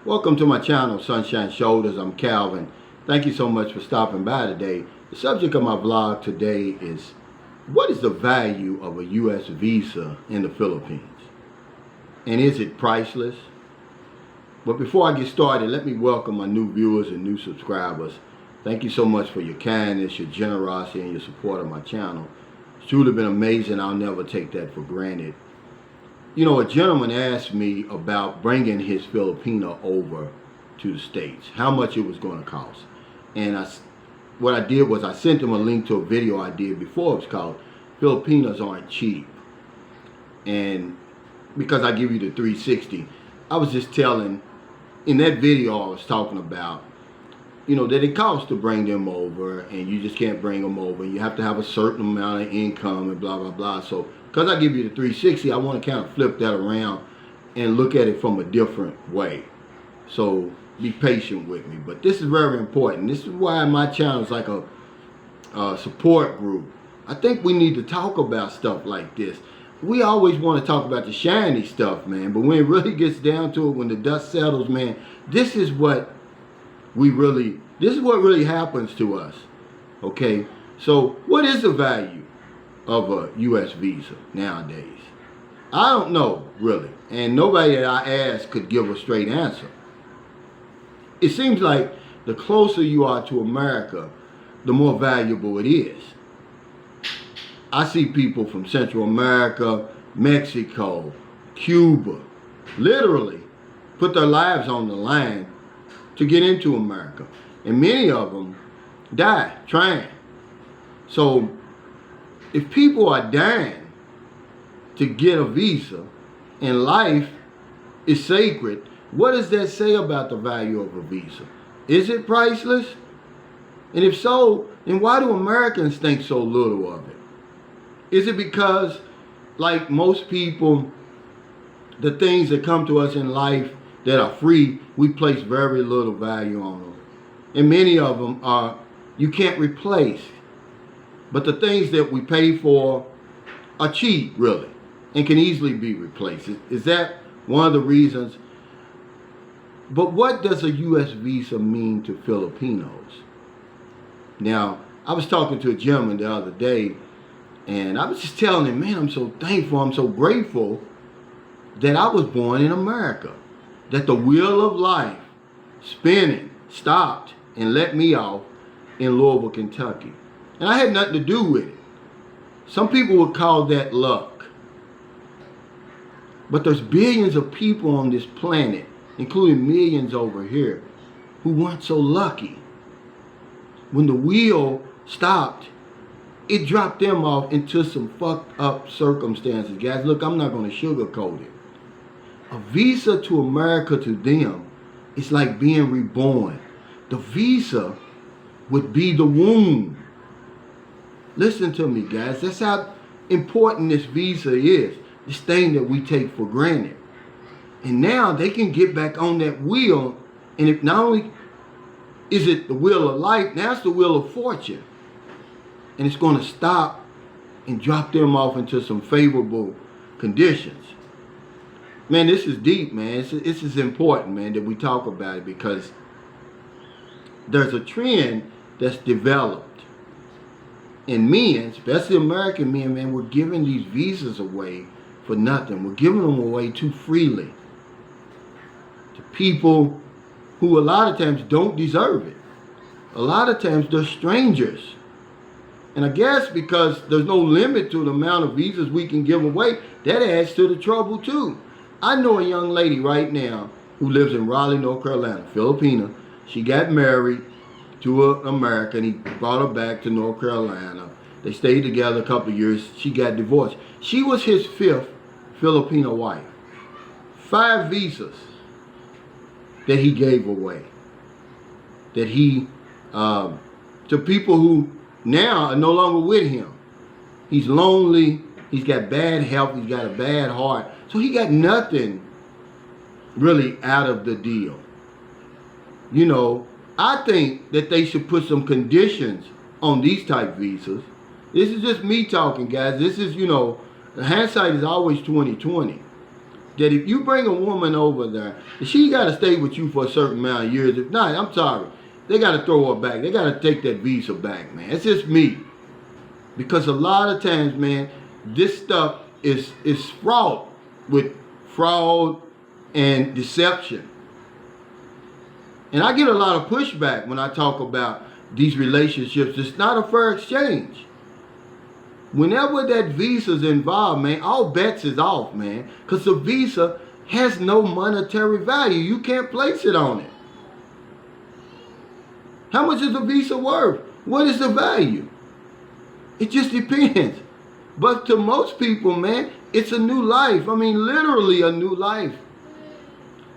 Welcome to my channel, Sunshine Shoulders. I'm Calvin. Thank you so much for stopping by today. The subject of my vlog today is, what is the value of a U.S. visa in the Philippines? And is it priceless? But before I get started, let me welcome my new viewers and new subscribers. Thank you so much for your kindness, your generosity, and your support of my channel. It's truly been amazing. I'll never take that for granted. You know, a gentleman asked me about bringing his Filipino over to the States, how much it was going to cost. And what I did was I sent him a link to a video I did before. It was called Filipinos Aren't Cheap. And because I give you the 360, I was just telling, in that video I was talking about, you know, that it costs to bring them over, and you just can't bring them over. You have to have a certain amount of income and blah, blah, blah. So because I give you the 360, I want to kind of flip that around and look at it from a different way. So be patient with me. But this is very important. This is why my channel is like a support group. I think we need to talk about stuff like this. We always want to talk about the shiny stuff, man. But when it really gets down to it, when the dust settles, man, this is what really happens to us. Okay? So what is the value of a U.S. visa nowadays? I don't know, really. And nobody that I asked could give a straight answer. It seems like the closer you are to America, the more valuable it is. I see people from Central America, Mexico, Cuba, literally put their lives on the line to get into America. And many of them die trying. So if people are dying to get a visa and life is sacred, what does that say about the value of a visa? Is it priceless? And if so, then why do Americans think so little of it? Is it because, like most people, the things that come to us in life that are free, we place very little value on them? And many of them are, you can't replace. But the things that we pay for are cheap, really, and can easily be replaced. Is that one of the reasons? But what does a U.S. visa mean to Filipinos? Now, I was talking to a gentleman the other day, and I was just telling him, man, I'm so thankful, I'm so grateful that I was born in America, that the wheel of life spinning stopped and let me off in Louisville, Kentucky. And I had nothing to do with it. Some people would call that luck. But there's billions of people on this planet, including millions over here, who weren't so lucky. When the wheel stopped, it dropped them off into some fucked up circumstances. Guys, look, I'm not going to sugarcoat it. A visa to America to them is like being reborn. The visa would be the womb. Listen to me, guys. That's how important this visa is. This thing that we take for granted. And now they can get back on that wheel. And if not only is it the wheel of life, now it's the wheel of fortune. And it's going to stop and drop them off into some favorable conditions. Man, this is deep, man. This is important, man, that we talk about it, because there's a trend that's developed. And men, especially American men, man, we're giving these visas away for nothing. We're giving them away too freely to people who a lot of times don't deserve it. A lot of times they're strangers. And I guess because there's no limit to the amount of visas we can give away, that adds to the trouble too. I know a young lady right now who lives in Raleigh, North Carolina, Filipina. She got married to an American. He brought her back to North Carolina. They stayed together a couple of years. She got divorced. She was his 5th Filipino wife. 5 visas that he gave away. That he, to people who now are no longer with him. He's lonely. He's got bad health. He's got a bad heart. So he got nothing really out of the deal. You know, I think that they should put some conditions on these type visas. This is just me talking, guys. This is, you know, the hindsight is always 20/20. that if you bring a woman over there, she got to stay with you for a certain amount of years. If not, I'm sorry, they got to throw her back. They got to take that visa back, man. It's just me. Because a lot of times, man, this stuff is fraught with fraud and deception. And I get a lot of pushback when I talk about these relationships. It's not a fair exchange. Whenever that visa's involved, man, all bets is off, man. Because the visa has no monetary value. You can't place it on it. How much is the visa worth? What is the value? It just depends. But to most people, man, it's a new life. I mean, literally a new life.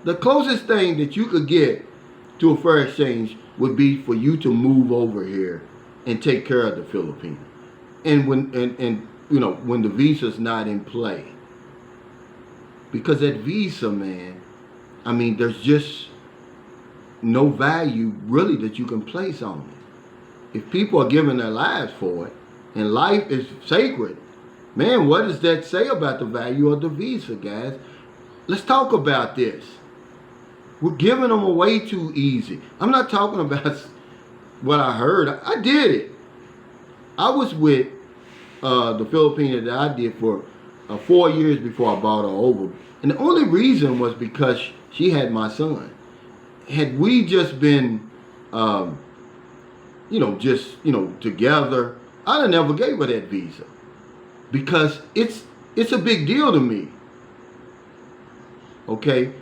The closest thing that you could get to a fair exchange would be for you to move over here and take care of the Filipino. And when when the visa's not in play. Because that visa, man, I mean, there's just no value really that you can place on it. If people are giving their lives for it, and life is sacred, man, what does that say about the value of the visa, guys? Let's talk about this. We're giving them away too easy. I'm not talking about what I heard. I did it. I was with the Filipino that I did for 4 years before I brought her over. And the only reason was because she had my son. Had we just been, together, I'd have never gave her that visa. Because it's a big deal to me. Okay?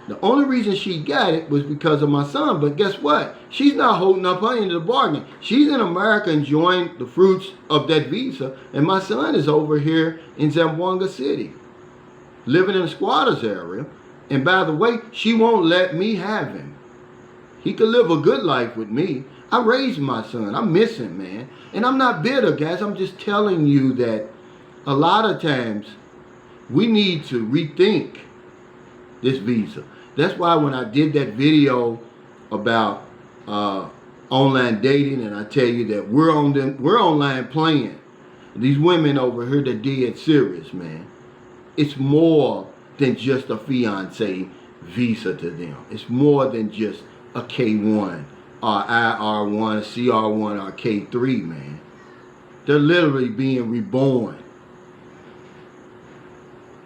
The only reason she got it was because of my son. But guess what? She's not holding up her end of the bargain. She's in America enjoying the fruits of that visa. And my son is over here in Zamboanga City, living in a squatters area. And by the way, she won't let me have him. He could live a good life with me. I raised my son. I miss him, man. And I'm not bitter, guys. I'm just telling you that a lot of times we need to rethink this visa. That's why when I did that video about online dating, and I tell you that we're online playing. These women over here, they're dead serious, man. It's more than just a fiance visa to them. It's more than just a K1 or IR1, CR1 or K3, man. They're literally being reborn.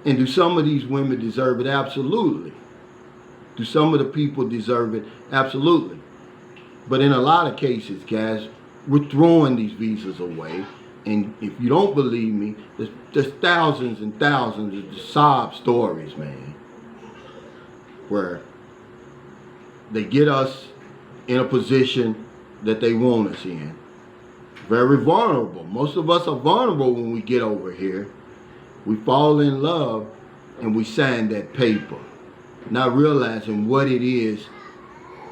And do some of these women deserve it? Absolutely. Do some of the people deserve it? Absolutely. But in a lot of cases, guys, we're throwing these visas away. And if you don't believe me, there's thousands and thousands of sob stories, man, where they get us in a position that they want us in. Very vulnerable. Most of us are vulnerable when we get over here. We fall in love and we sign that paper, not realizing what it is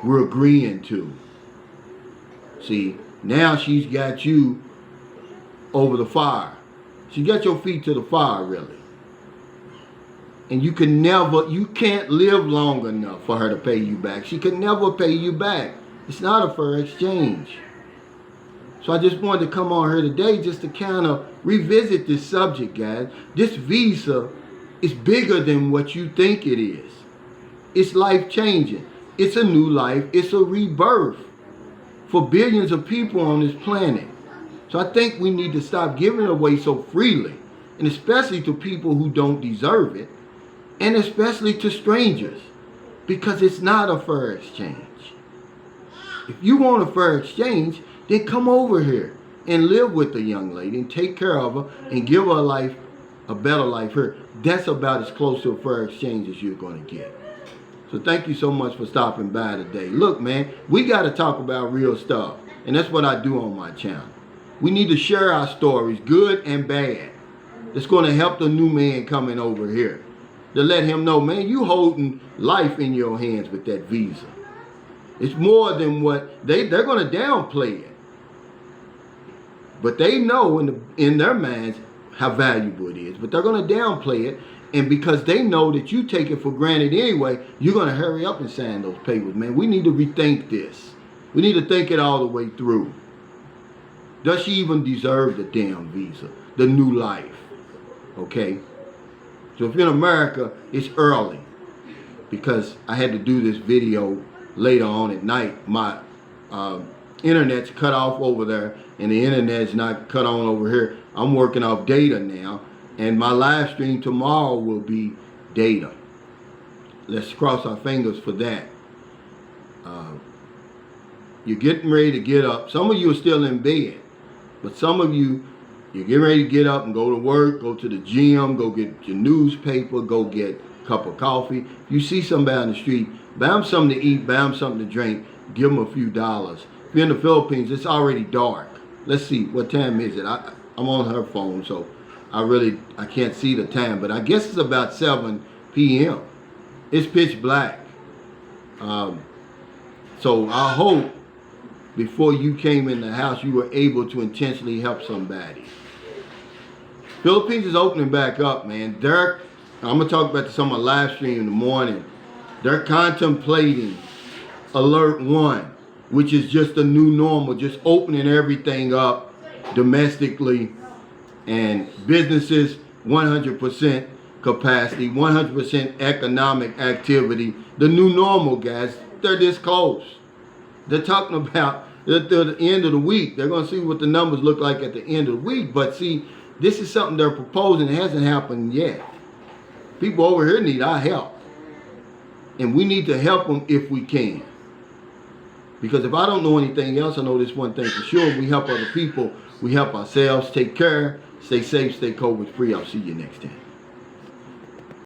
we're agreeing to. See, now she's got you over the fire. She got your feet to the fire, really. And you can't live long enough for her to pay you back. She could never pay you back. It's not a fair exchange. So I just wanted to come on here today just to kind of revisit this subject, guys. This visa is bigger than what you think it is. It's life-changing. It's a new life. It's a rebirth for billions of people on this planet. So I think we need to stop giving it away so freely, and especially to people who don't deserve it, and especially to strangers, because it's not a fair exchange. If you want a fair exchange, then come over here and live with the young lady and take care of her and give her a better life here. That's about as close to a fair exchange as you're going to get. So thank you so much for stopping by today. Look, man, we got to talk about real stuff, and that's what I do on my channel. We need to share our stories, good and bad. It's going to help the new man coming over here, to let him know, man, you holding life in your hands with that visa. It's more than what they're going to downplay it. But they know in their minds how valuable it is. But they're going to downplay it. And because they know that you take it for granted anyway, you're going to hurry up and sign those papers, man. We need to rethink this. We need to think it all the way through. Does she even deserve the damn visa? The new life? Okay? So if you're in America, it's early because I had to do this video later on at night. My internet's cut off over there and the internet's not cut on over here. I'm working off data now, and my live stream tomorrow will be data. Let's cross our fingers for that. You're getting ready to get up. Some of you are still in bed, but some of you, you're getting ready to get up and go to work, go to the gym, go get your newspaper, go get a cup of coffee. If you see somebody on the street, buy them something to eat, buy them something to drink, give them a few dollars. If you're in the Philippines, it's already dark. Let's see, what time is it? I'm on her phone, so I can't see the time, but I guess it's about 7 p.m. It's pitch black. So I hope before you came in the house, you were able to intentionally help somebody. Philippines is opening back up, man. I'm going to talk about this on my live stream in the morning. They're contemplating Alert 1, which is just a new normal, just opening everything up domestically, and businesses 100% capacity, 100% economic activity. The new normal, guys, they're this close. They're talking about at the end of the week. They're going to see what the numbers look like at the end of the week. But see, this is something they're proposing. It hasn't happened yet. People over here need our help. And we need to help them if we can. Because if I don't know anything else, I know this one thing for sure. We help other people. We help ourselves. Take care. Stay safe. Stay COVID free. I'll see you next time.